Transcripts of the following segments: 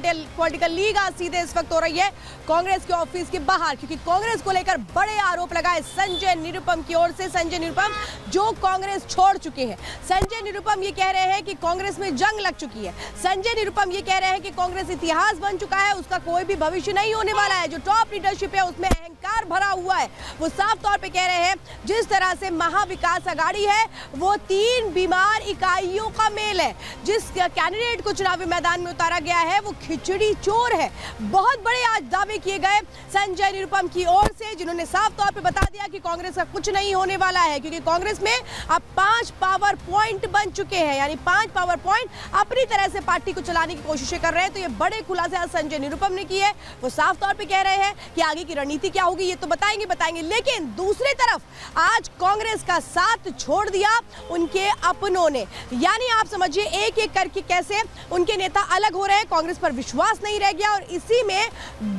Political league आज सीधे इस वक्त हो रही है कांग्रेस के ऑफिस के बाहर, क्योंकि कांग्रेस को लेकर बड़े आरोप लगाए संजय निरुपम की ओर से। संजय निरुपम जो कांग्रेस छोड़ चुके हैं, संजय निरुपम ये कह रहे हैं कि कांग्रेस में जंग लग चुकी है। संजय निरुपम ये कह रहे हैं कि कांग्रेस इतिहास बन चुका है, उसका कोई भी भविष्य नहीं होने वाला है। जो टॉप लीडरशिप है उसमें अहंकार भरा हुआ है। वो साफ तौर पे कह रहे हैं जिस तरह से महाविकास अघाड़ी है वो 3 बीमार इकाइयों का मेल है। जिस कैंडिडेट को चुनावी मैदान में उतारा गया है वो खिचड़ी चोर है। बहुत बड़े आज दावे किए गए संजय निरुपम की ओर से, जिन्होंने साफ तौर पे बता दिया कि कांग्रेस का कुछ नहीं होने वाला है, क्योंकि कांग्रेस में अब 5 पावर पॉइंट बन चुके हैं, यानी 5 पावर पॉइंट अपनी तरह से पार्टी को चलाने की कोशिशें कर रहे हैं। तो ये बड़े खुलासे आज संजय निरुपम ने किए। वो साफ तौर पे कह रहे हैं कि आगे की रणनीति क्या होगी ये तो बताएंगे। लेकिन दूसरी तरफ आज कांग्रेस का साथ छोड़ दिया उनके अपनों ने, यानी आप समझिए एक एक करके कैसे उनके नेता अलग हो रहे हैं। कांग्रेस पर विश्वास नहीं रह गया और इसी में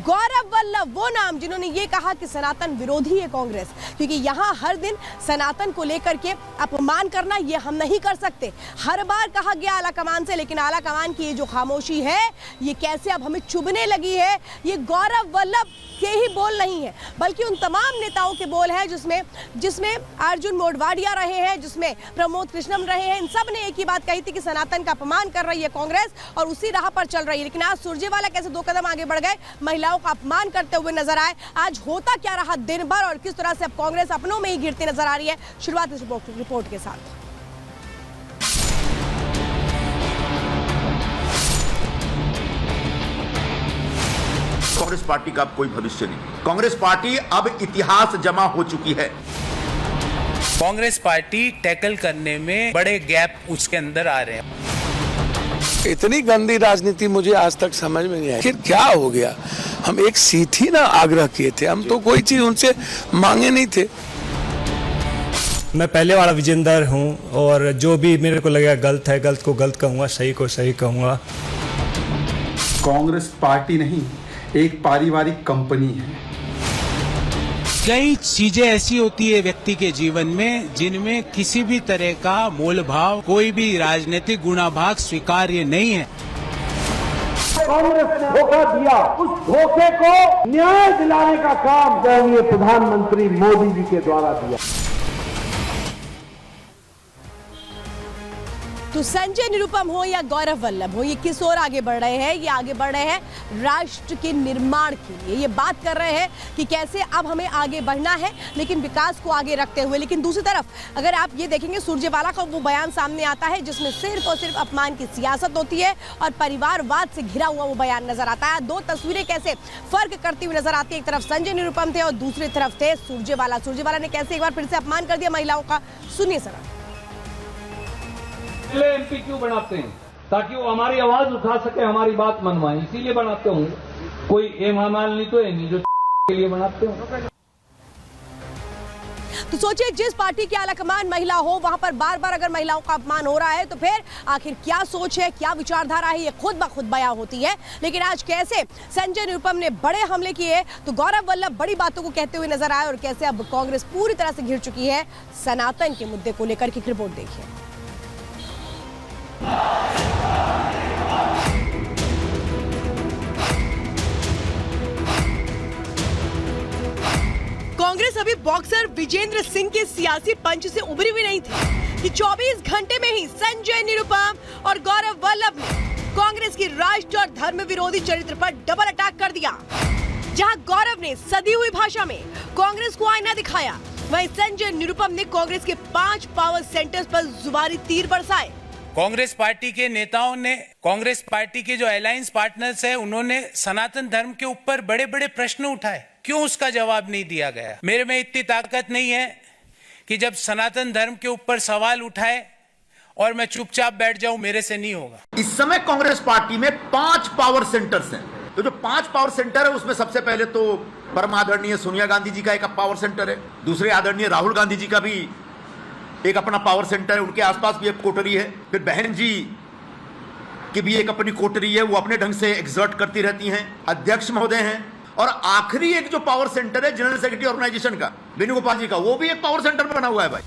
गौरव वल्लभ, वो नाम जिन्होंने ये कहा कि सनातन विरोधी है कांग्रेस, क्योंकि यहां हर दिन सनातन को लेकर के अपमान करना ये हम नहीं कर सकते। हर बार कहा गया आला कमान से, लेकिन आला कमान की ये जो खामोशी है ये कैसे अब हमें चुभने लगी है। ये गौरव वल्लभ के ही बोल नहीं है, बल्कि उन तमाम नेताओं के बोल है जिसमें अर्जुन मोढवाडिया रहे हैं, जिसमें प्रमोद कृष्णम रहे हैं। इन सब ने एक ही बात कही थी कि सनातन का अपमान कर रही है कांग्रेस और उसी राह पर चल रही है। लेकिन आज सुरजेवाला कैसे 2 कदम आगे बढ़ गए, महिलाओं का अपमान करते हुए नजर आए। आज होता क्या रहा दिन भर और किस तरह से अब कांग्रेस अपनों में ही गिरती नजर आ रही है। शुरुआत इस रिपोर्ट के साथ। कांग्रेस पार्टी का अब कोई भविष्य नहीं। कांग्रेस पार्टी अब इतिहास जमा हो चुकी है। कांग्रेस पार्टी टैकल करने में बड़े गैप उसके अंदर आ रहे हैं। इतनी गंदी राजनीति मुझे आज तक समझ में नहीं आई। फिर क्या हो गया? हम एक सीधी ना आग्रह किए थे, हम तो कोई चीज उनसे मांगे नहीं थे। मैं पहले वाला विजेंदर हूं और जो भी मेरे को लगेगा गलत है, गलत को गलत कहूंगा, सही को सही कहूंगा। कांग्रेस पार्टी नहीं, एक पारिवारिक कंपनी है। कई चीजें ऐसी होती है व्यक्ति के जीवन में जिनमें किसी भी तरह का मोल भाव, कोई भी राजनीतिक गुणाभाग स्वीकार्य नहीं है। कांग्रेस ने धोखा दिया, उस धोखे को न्याय दिलाने का काम माननीय प्रधानमंत्री मोदी जी के द्वारा दिया। तो संजय निरुपम हो या गौरव वल्लभ हो, ये किस ओर आगे बढ़ रहे हैं? ये आगे बढ़ रहे हैं राष्ट्र के निर्माण के लिए। ये बात कर रहे हैं कि कैसे अब हमें आगे बढ़ना है, लेकिन विकास को आगे रखते हुए। लेकिन दूसरी तरफ अगर आप ये देखेंगे सुरजेवाला का वो बयान सामने आता है जिसमें सिर्फ और सिर्फ अपमान की सियासत होती है और परिवारवाद से घिरा हुआ वो बयान नजर आता है। 2 तस्वीरें कैसे फर्क करती हुई नजर आती है। एक तरफ संजय निरुपम थे और दूसरी तरफ थे सुरजेवाला। सुरजेवाला ने कैसे एक बार फिर से अपमान कर दिया महिलाओं का, सुनिए सर। एमपी क्यों बनाते हैं? ताकि वो हमारी आवाज उठा सके, हमारी बात मनवाए, इसीलिए बनाते होंगे। कोई एमामाल नहीं तो है नहीं जो के लिए बनाते हो। तो सोचिए जिस पार्टी की आलाकमान महिला हो वहां पर बार बार अगर महिलाओं का अपमान हो रहा है तो फिर आखिर क्या सोच है, क्या विचारधारा है, ये खुद ब खुद बयां होती है। लेकिन आज कैसे संजय निरुपम ने बड़े हमले किए तो गौरव वल्लभ बड़ी बातों को कहते हुए नजर आए और कैसे अब कांग्रेस पूरी तरह से घिर चुकी है सनातन के मुद्दे को लेकर की रिपोर्ट देखिए। कांग्रेस अभी बॉक्सर विजेंद्र सिंह के सियासी पंच से उभरी हुई नहीं थी कि 24 घंटे में ही संजय निरुपम और गौरव वल्लभ ने कांग्रेस की राष्ट्र और धर्म विरोधी चरित्र पर डबल अटैक कर दिया। जहां गौरव ने सदी हुई भाषा में कांग्रेस को आईना दिखाया, वहीं संजय निरुपम ने कांग्रेस के 5 पावर सेंटर्स पर जुबानी तीर बरसाए। कांग्रेस पार्टी के नेताओं ने, कांग्रेस पार्टी के जो अलायंस पार्टनर्स हैं, उन्होंने सनातन धर्म के ऊपर बड़े बड़े प्रश्न उठाए। क्यों उसका जवाब नहीं दिया गया? मेरे में इतनी ताकत नहीं है कि जब सनातन धर्म के ऊपर सवाल उठाए और मैं चुपचाप बैठ जाऊं, मेरे से नहीं होगा। इस समय कांग्रेस पार्टी में 5 पावर सेंटर्स हैं। तो जो 5 पावर सेंटर है उसमें सबसे पहले तो परम आदरणीय सोनिया गांधी जी का एक पावर सेंटर है, दूसरे आदरणीय राहुल गांधी जी का भी एक अपना पावर सेंटर है, उनके आसपास भी एक कोटरी है। फिर बहन जी की भी एक अपनी कोटरी है, वो अपने ढंग से एग्जर्ट करती रहती हैं। अध्यक्ष महोदय हैं और आखिरी एक जो पावर सेंटर है जनरल सेक्रेटरी ऑर्गेनाइजेशन का वेणुगोपाल जी का, वो भी एक पावर सेंटर बना हुआ है भाई।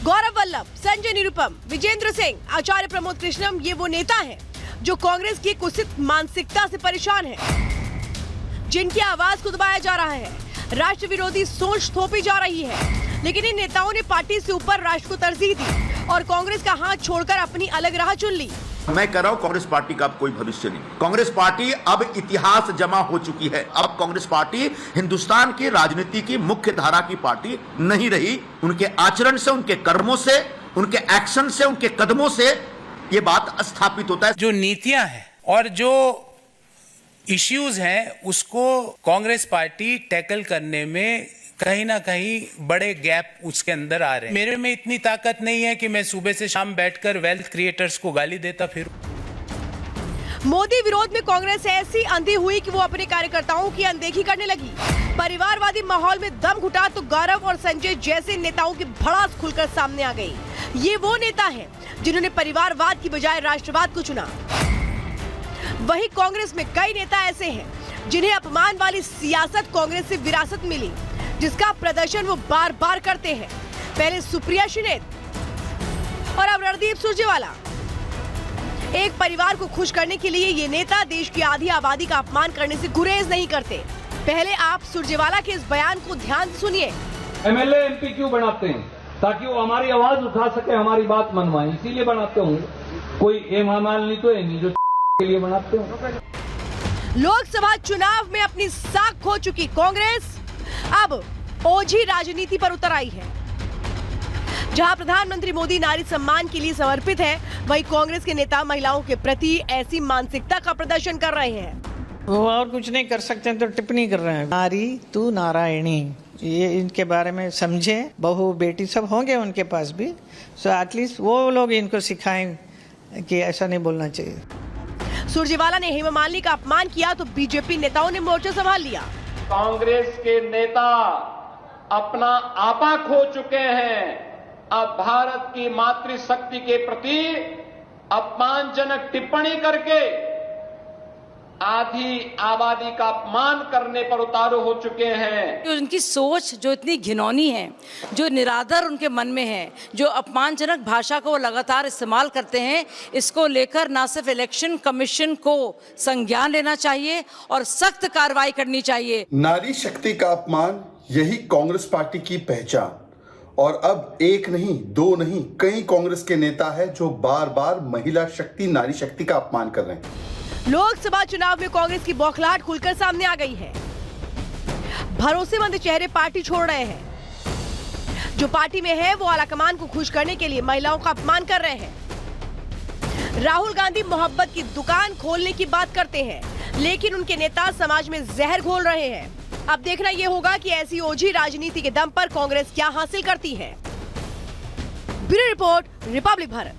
गौरव वल्लभ, संजय निरुपम, विजेंद्र सिंह, आचार्य प्रमोद कृष्णम, ये वो नेता हैं जो कांग्रेस की कुत्सित मानसिकता से परेशान है, जिनकी आवाज को दबाया जा रहा है, राष्ट्र विरोधी सोच थोपी जा रही है। लेकिन इन नेताओं ने पार्टी से ऊपर राष्ट्र को तरजीह दी और कांग्रेस का हाथ छोड़कर अपनी अलग राह चुन ली। मैं कह रहा हूं कांग्रेस पार्टी का अब कोई भविष्य नहीं। कांग्रेस पार्टी अब इतिहास जमा हो चुकी है। अब कांग्रेस पार्टी हिंदुस्तान की राजनीति की मुख्य धारा की पार्टी नहीं रही। उनके आचरण से, उनके कर्मों से, उनके एक्शन से, उनके कदमों से यह बात स्थापित होता है। जो नीतियां हैं और जो इश्यूज हैं उसको कांग्रेस पार्टी टैकल करने में कहीं ना कहीं बड़े गैप उसके अंदर आ रहे हैं। मेरे में इतनी ताकत नहीं है कि मैं सुबह से शाम बैठकर वेल्थ क्रिएटर्स को गाली देता फिरूं। मोदी विरोध में कांग्रेस ऐसी अंधी हुई कि वो अपने कार्यकर्ताओं की अनदेखी करने लगी। परिवारवादी माहौल में दम घुटा तो गौरव और संजय जैसे नेताओं की भड़ास खुलकर सामने आ गई। ये वो नेता हैं जिन्होंने परिवारवाद की बजाय राष्ट्रवाद को चुना। वहीं कांग्रेस में कई नेता ऐसे हैं जिन्हें अपमान वाली सियासत कांग्रेस से विरासत मिली, जिसका प्रदर्शन वो बार बार करते हैं। पहले सुप्रिया श्रीनेत और अब रणदीप सुरजेवाला। एक परिवार को खुश करने के लिए ये नेता देश की आधी आबादी का अपमान करने से गुरेज नहीं करते। पहले आप सुरजेवाला के इस बयान को ध्यान से सुनिए। एमएलए एमपी क्यों बनाते हैं? ताकि वो हमारी आवाज उठा सके, हमारी बात मनवाए, इसीलिए बनाते हूँ। कोई एमामाल नहीं तो नहीं जो के लिए बनाते हूँ। लोकसभा चुनाव में अपनी साख खो चुकी कांग्रेस अब ओझी राजनीति पर उतर आई है। जहां प्रधानमंत्री मोदी नारी सम्मान के लिए समर्पित है, वहीं कांग्रेस के नेता महिलाओं के प्रति ऐसी मानसिकता का प्रदर्शन कर रहे हैं। वो और कुछ नहीं कर सकते तो टिप्पणी कर रहे हैं। नारी तू नारायणी, ये इनके बारे में समझे। बहू बेटी सब होंगे उनके पास भी, सो एटलीस्ट वो लोग इनको सिखाएं कि ऐसा नहीं बोलना चाहिए। सुरजेवाला ने हेमा मालिनी का अपमान किया तो बीजेपी नेताओं ने मोर्चा संभाल लिया। कांग्रेस के नेता अपना आपा खो चुके हैं। अब भारत की मातृशक्ति के प्रति अपमानजनक टिप्पणी करके आधी आबादी का अपमान करने पर उतारू हो चुके हैं। उनकी सोच जो इतनी घिनौनी है, जो निरादर उनके मन में है, जो अपमानजनक भाषा को वो लगातार इस्तेमाल करते हैं, इसको लेकर ना सिर्फ इलेक्शन कमीशन को संज्ञान लेना चाहिए और सख्त कार्रवाई करनी चाहिए। नारी शक्ति का अपमान यही कांग्रेस पार्टी की पहचान। और अब एक नहीं, दो नहीं, कई कांग्रेस के नेता है जो बार बार महिला शक्ति, नारी शक्ति का अपमान कर रहे हैं। लोकसभा चुनाव में कांग्रेस की बौखलाहट खुलकर सामने आ गई है। भरोसेमंद चेहरे पार्टी छोड़ रहे हैं। जो पार्टी में है वो आलाकमान को खुश करने के लिए महिलाओं का अपमान कर रहे हैं। राहुल गांधी मोहब्बत की दुकान खोलने की बात करते हैं, लेकिन उनके नेता समाज में जहर घोल रहे हैं। अब देखना यह होगा कि ऐसी ओझी राजनीति के दम पर कांग्रेस क्या हासिल करती है। Bureau report, Republic Bharat.